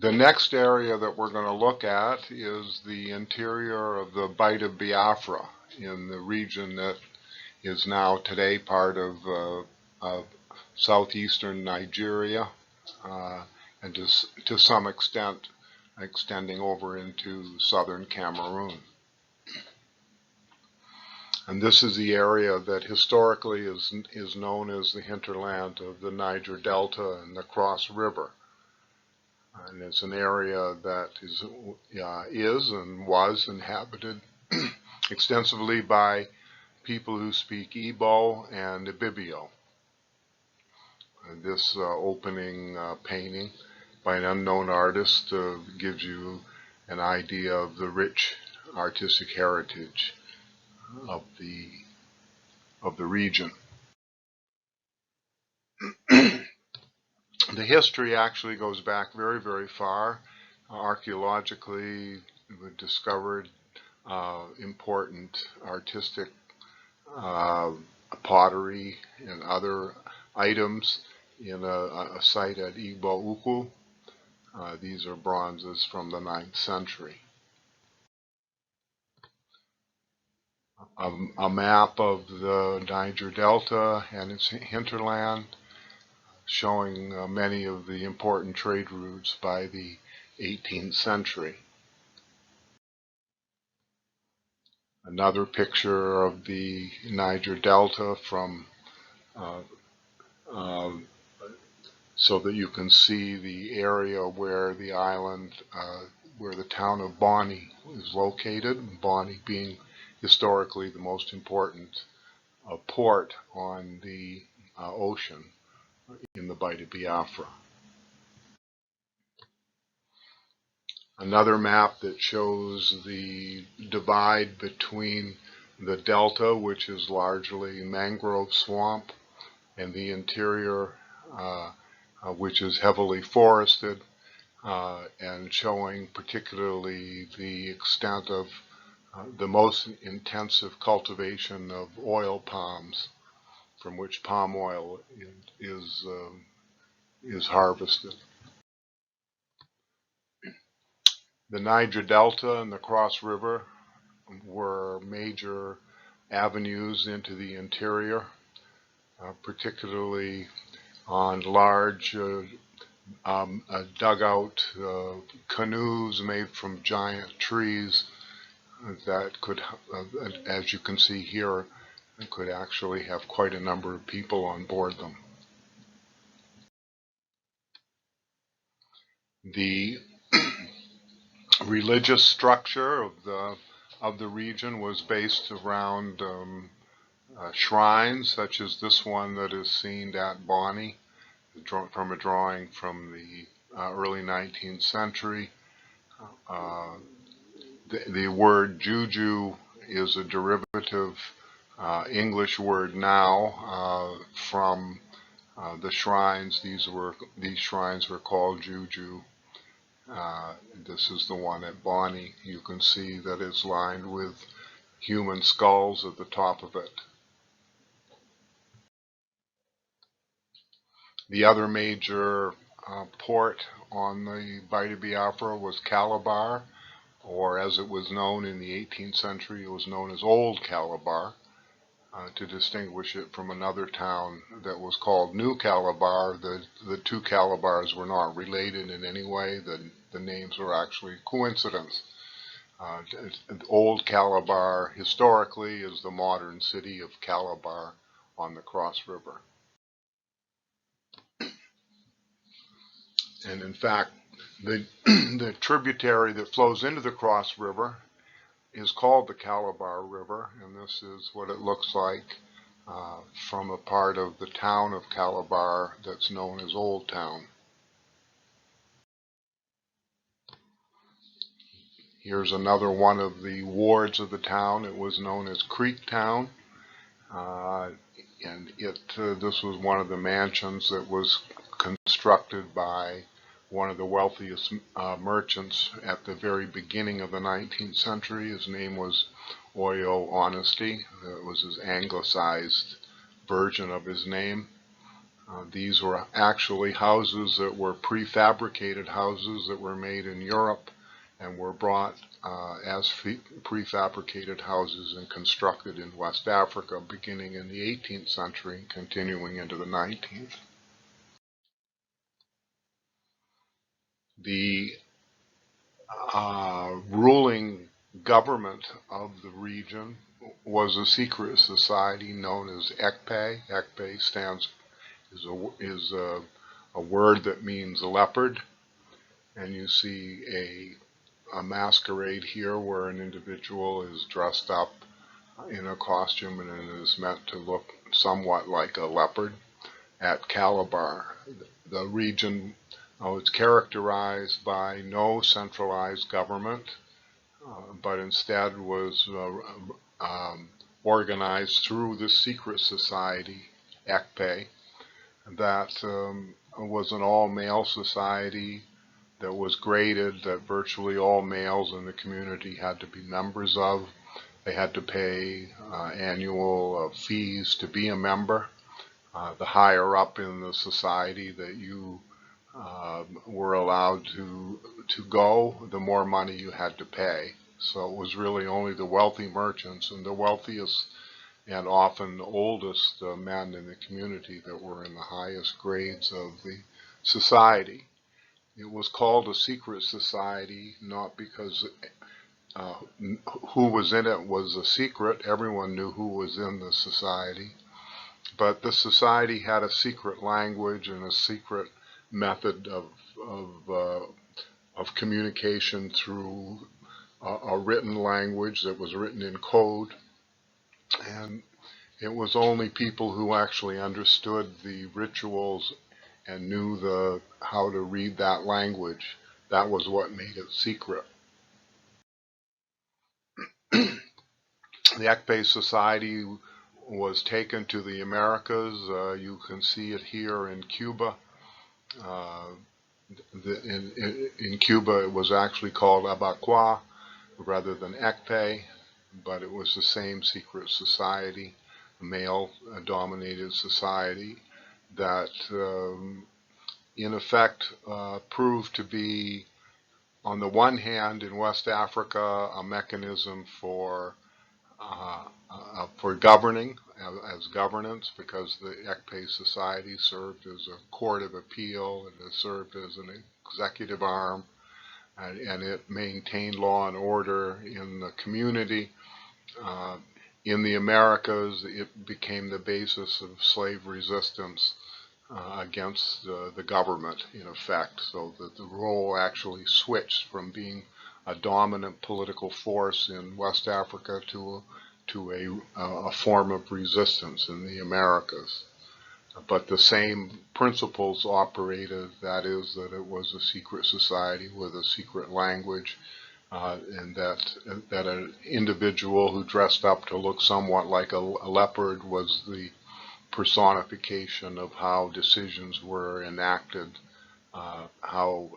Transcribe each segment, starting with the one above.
The next area that we're going to look at is the interior of the Bight of Biafra in the region that is now today part of southeastern Nigeria, and to some extent extending over into southern Cameroon. And this is the area that historically is known as the hinterland of the Niger Delta and the Cross River. And it's an area that is and was inhabited extensively by people who speak Igbo and Ibibio. This opening painting by an unknown artist gives you an idea of the rich artistic heritage of the region. The history actually goes back very, very far. Archaeologically, we discovered important artistic pottery and other items in a site at Igbo. These are bronzes from the 9th century. A map of the Niger Delta and its hinterland, showing many of the important trade routes by the 18th century. Another picture of the Niger Delta from so that you can see the area where the island, where the town of Bonny is located, Bonny being historically the most important port on the ocean in the Bight of Biafra. Another map that shows the divide between the delta, which is largely mangrove swamp, and the interior, which is heavily forested, and showing particularly the extent of the most intensive cultivation of oil palms, from which palm oil is harvested. The Niger Delta and the Cross River were major avenues into the interior, particularly on large dugout canoes made from giant trees that could, as you can see here, could actually have quite a number of people on board them. The religious structure of the region was based around shrines, such as this one that is seen at Bonny, from a drawing from the early 19th century. The word juju is a derivative English word now from the shrines. These shrines were called juju. This is the one at Bonny. You can see that it's lined with human skulls at the top of it. The other major port on the Bight of Biafra was Calabar, or as it was known in the 18th century, it was known as Old Calabar, to distinguish it from another town that was called New Calabar. The two Calabars were not related in any way. The names were actually coincidence. Old Calabar historically is the modern city of Calabar on the Cross River. And in fact, the tributary that flows into the Cross River is called the Calabar River, and this is what it looks like from a part of the town of Calabar that's known as Old Town. Here's another one of the wards of the town. It was known as Creek Town, and this was one of the mansions that was constructed by one of the wealthiest merchants at the very beginning of the 19th century. His name was Oyo Honesty. It was his anglicized version of his name. These were actually houses that were prefabricated houses that were made in Europe and were brought as prefabricated houses and constructed in West Africa beginning in the 18th century and continuing into the 19th. The ruling government of the region was a secret society known as Ekpe. Ekpe is a word that means leopard, and you see a masquerade here where an individual is dressed up in a costume and is meant to look somewhat like a leopard. At Calabar, the region was characterized by no centralized government, but instead was organized through the secret society, Ekpe, that was an all-male society that was graded, that virtually all males in the community had to be members of. They had to pay annual fees to be a member. The higher up in the society that you were allowed to go, the more money you had to pay. So it was really only the wealthy merchants and the wealthiest and often the oldest men in the community that were in the highest grades of the society. It was called a secret society not because who was in it was a secret. Everyone knew who was in the society. But the society had a secret language and a secret method of communication through a written language that was written in code. And it was only people who actually understood the rituals and knew how to read that language. That was what made it secret. The Ekpe Society was taken to the Americas. You can see it here in Cuba. In Cuba, it was actually called Abakua rather than Ekpe, but it was the same secret society, a male-dominated society that, in effect, proved to be, on the one hand, in West Africa, a mechanism for governing, as governance, because the Ekpe Society served as a court of appeal and it served as an executive arm, and it maintained law and order in the community. In the Americas, it became the basis of slave resistance against the government, in effect, so that the role actually switched from being a dominant political force in West Africa to a form of resistance in the Americas. But the same principles operated, that is, that it was a secret society with a secret language, and that an individual who dressed up to look somewhat like a leopard was the personification of how decisions were enacted, how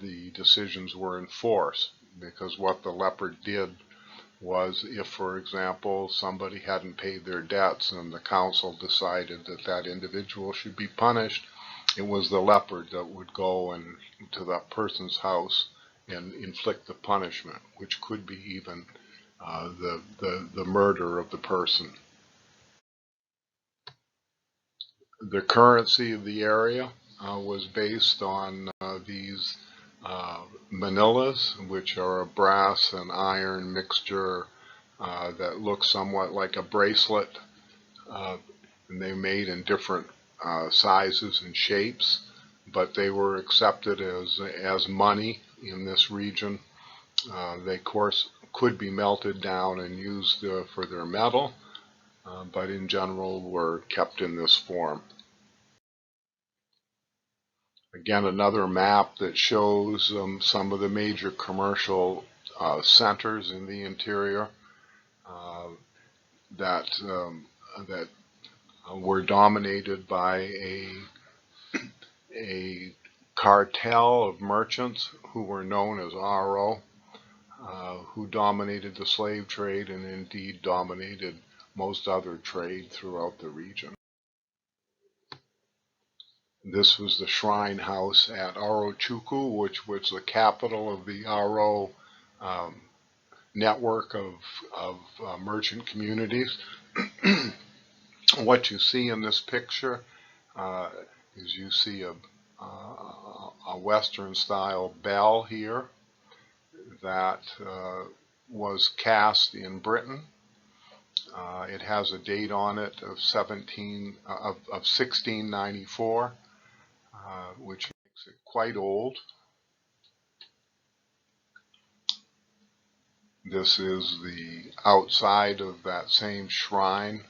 the decisions were enforced, because what the leopard did was, if, for example, somebody hadn't paid their debts and the council decided that that individual should be punished, it was the leopard that would go to that person's house and inflict the punishment, which could be even the murder of the person. The currency of the area was based on these manillas, which are a brass and iron mixture that looks somewhat like a bracelet, and they're made in different sizes and shapes, but they were accepted as money in this region. They, of course, could be melted down and used for their metal, but in general were kept in this form. Again, another map that shows some of the major commercial centers in the interior that were dominated by a cartel of merchants who were known as RO, who dominated the slave trade and indeed dominated most other trade throughout the region. This was the shrine house at Chukwu, which was the capital of the Aro um, network of merchant communities. What you see in this picture uh, is you see a Western style bell here that was cast in Britain. It has a date on it of 1694, which makes it quite old. This is the outside of that same shrine.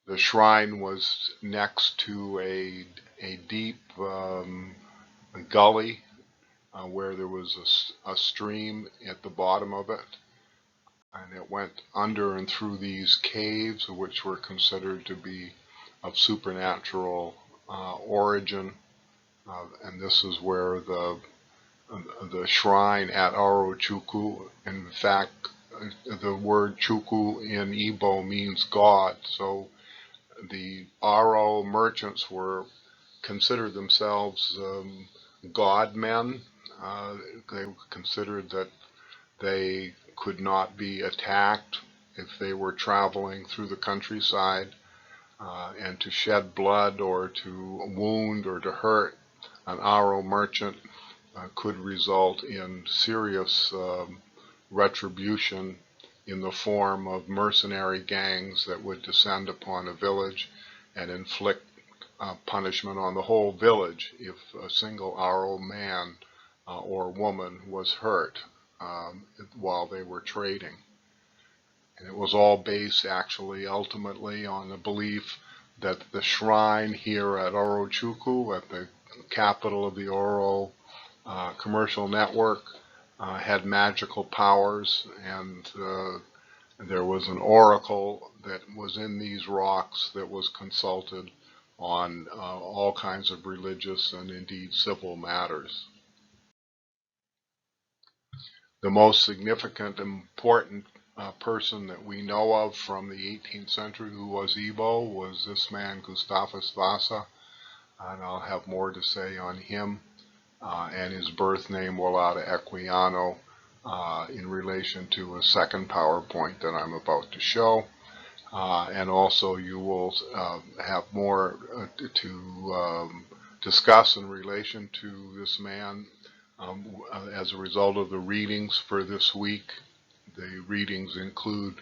The shrine was next to a deep gully where there was a stream at the bottom of it, and it went under and through these caves, which were considered to be of supernatural origin. And this is where the shrine at Chukwu, in fact, the word Chukwu in Igbo means God. So the Aro merchants were considered themselves God men. They considered that they could not be attacked if they were traveling through the countryside, and to shed blood or to wound or to hurt an Aro merchant could result in serious retribution in the form of mercenary gangs that would descend upon a village and inflict punishment on the whole village if a single Aro man or woman was hurt while they were trading. And it was all based actually ultimately on the belief that the shrine here at Chukwu, at the capital of the Oro commercial network, had magical powers, and there was an oracle that was in these rocks that was consulted on all kinds of religious and indeed civil matters. The most significant, important person that we know of from the 18th century who was Igbo was this man Gustavus Vasa, and I'll have more to say on him and his birth name Wolata Equiano in relation to a second PowerPoint that I'm about to show. And also you will have more to discuss in relation to this man as a result of the readings for this week. The readings include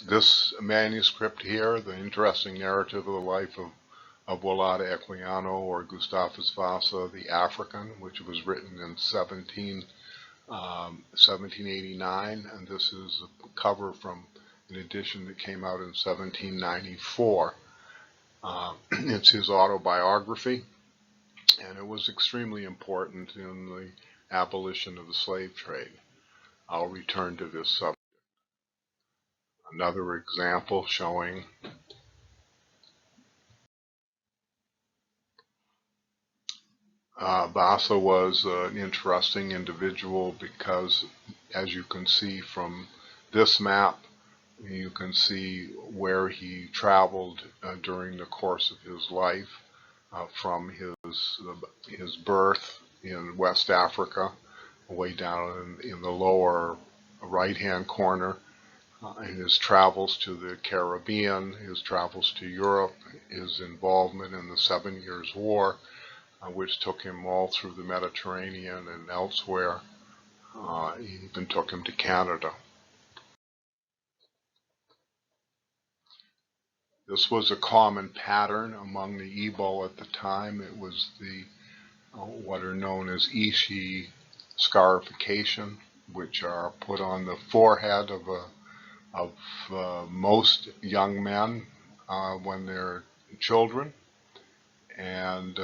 this manuscript here, the interesting narrative of the life of Wolata Equiano, or Gustavus Vasa the African, which was written in 1789, and this is a cover from an edition that came out in 1794. It's his autobiography, and it was extremely important in the abolition of the slave trade. I'll return to this subject. Another example showing Vasa was an interesting individual because, as you can see from this map, you can see where he traveled during the course of his life, from his birth in West Africa, way down in the lower right-hand corner, his travels to the Caribbean, his travels to Europe, his involvement in the 7 Years' War, which took him all through the Mediterranean and elsewhere. Even took him to Canada. This was a common pattern among the Igbo at the time. It was the what are known as ishi scarification, which are put on the forehead of most young men when they're children, and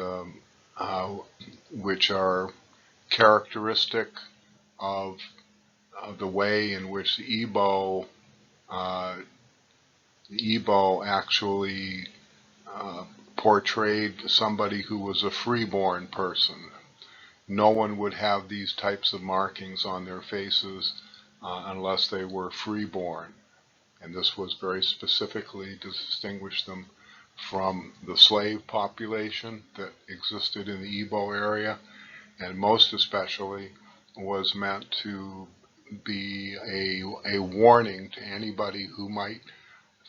which are characteristic of the way in which the Igbo actually portrayed somebody who was a freeborn person. No one would have these types of markings on their faces unless they were freeborn. And this was very specifically to distinguish them from the slave population that existed in the Igbo area, and most especially was meant to be a warning to anybody who might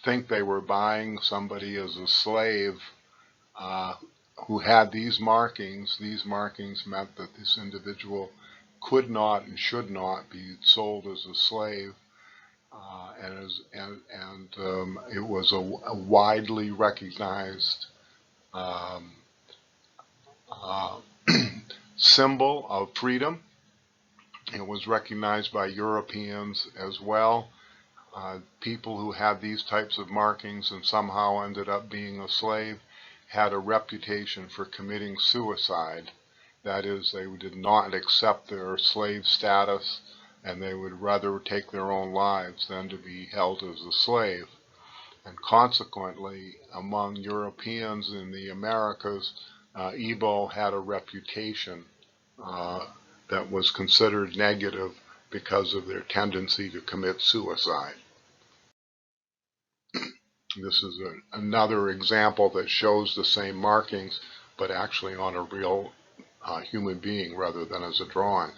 think they were buying somebody as a slave uh, who had these markings. These markings meant that this individual could not and should not be sold as a slave. It was a widely recognized um, uh, symbol of freedom. It was recognized by Europeans as well. People who had these types of markings and somehow ended up being a slave had a reputation for committing suicide. That is, they did not accept their slave status, and they would rather take their own lives than to be held as a slave. And consequently, among Europeans in the Americas, Igbo had a reputation uh, that was considered negative because of their tendency to commit suicide. This is another example that shows the same markings, but actually on a real human being rather than as a drawing.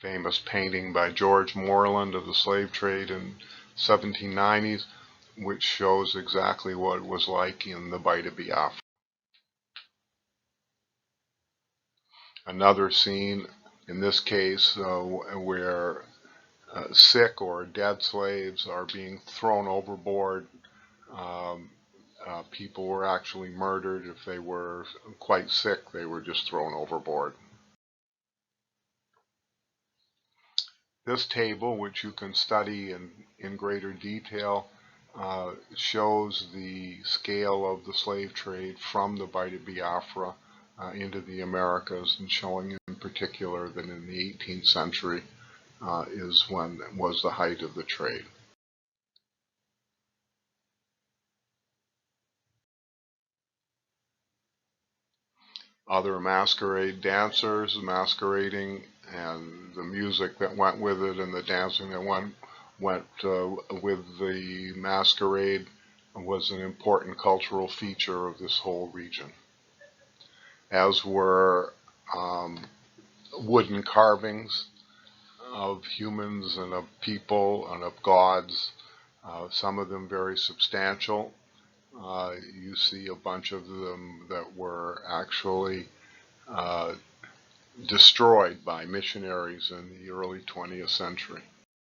Famous painting by George Moreland of the slave trade in 1790s, which shows exactly what it was like in the Bight of Biafra. Another scene, in this case, where sick or dead slaves are being thrown overboard. Um, People were actually murdered. If they were quite sick, they were just thrown overboard. This table, which you can study in greater detail, shows the scale of the slave trade from the Bight of Biafra into the Americas, and showing in particular that in the 18th century is when was the height of the trade. Other masquerade dancers masquerading, and the music that went with it and the dancing that went with the masquerade was an important cultural feature of this whole region, as were wooden carvings of humans and of people and of gods, some of them very substantial. You see a bunch of them that were actually destroyed by missionaries in the early 20th century.